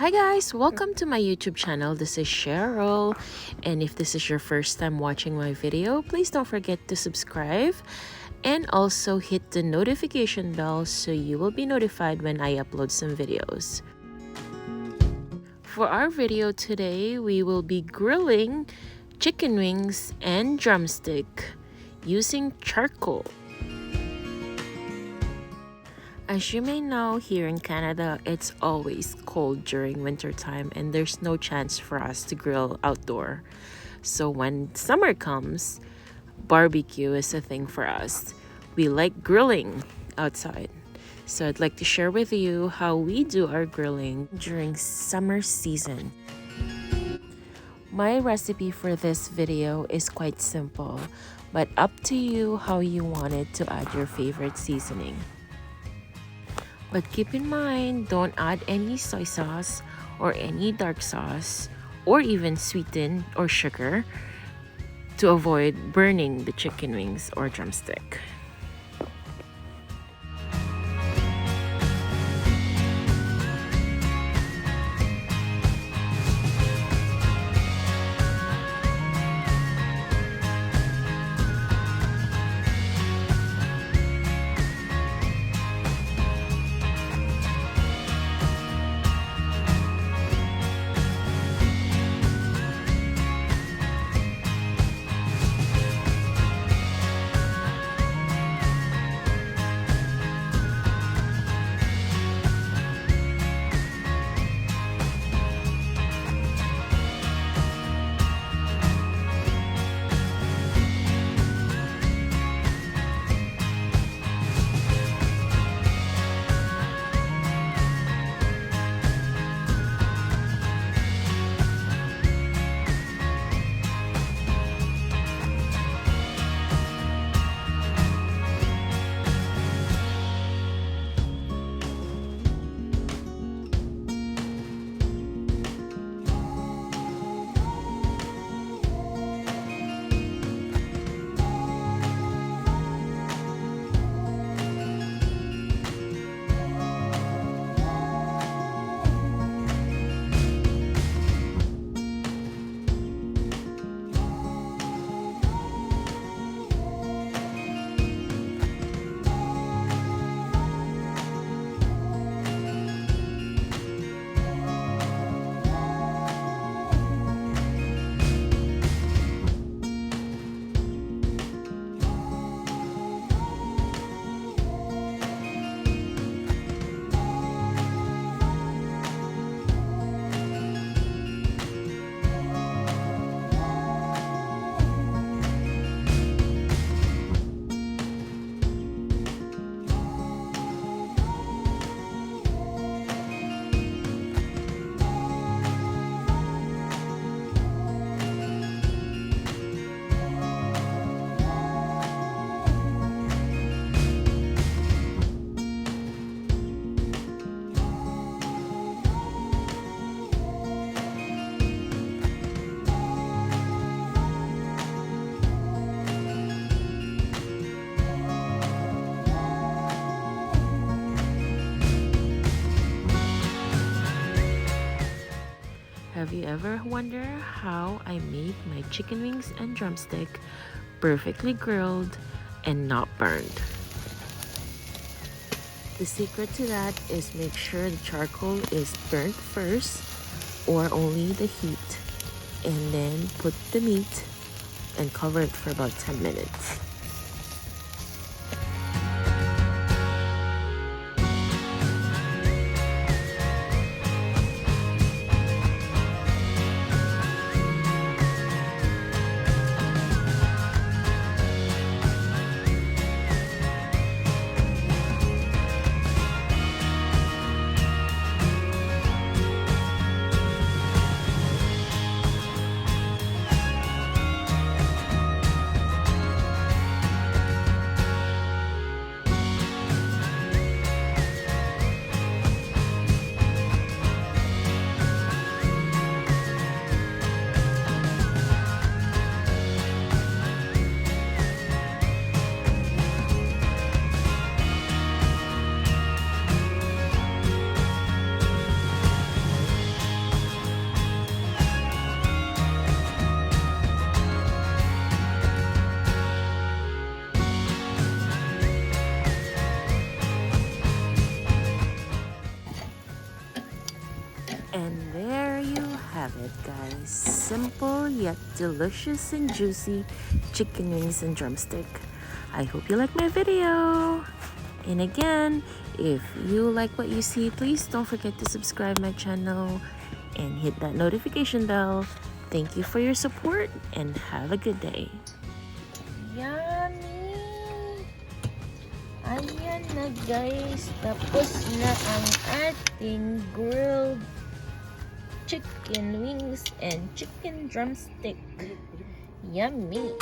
Hi guys, welcome to my YouTube channel. This is Cheryl, and if this is your first time watching my video, please don't forget to subscribe and also hit the notification bell so you will be notified when I upload some videos. For our video today, we will be grilling chicken wings and drumstick using charcoal. As you may know, here in Canada, it's always cold during winter time and there's no chance for us to grill outdoor. So when summer comes, barbecue is a thing for us. We like grilling outside. So I'd like to share with you how we do our grilling during summer season. My recipe for this video is quite simple, but up to you how you want it to add your favorite seasoning. But keep in mind, don't add any soy sauce or any dark sauce or even sweeten or sugar to avoid burning the chicken wings or drumstick. Have you ever wondered how I made my chicken wings and drumstick perfectly grilled and not burned? The secret to that is make sure the charcoal is burnt first or only the heat, and then put the meat and cover it for about 10 minutes. it, guys. Simple yet delicious and juicy chicken wings and drumstick. I hope you like my video. And again, if you like what you see, please don't forget to subscribe my channel and hit that notification bell. Thank you for your support and have a good day. Yummy! Ayan na guys, tapos na ang ating grilled chicken wings and chicken drumstick. Yummy!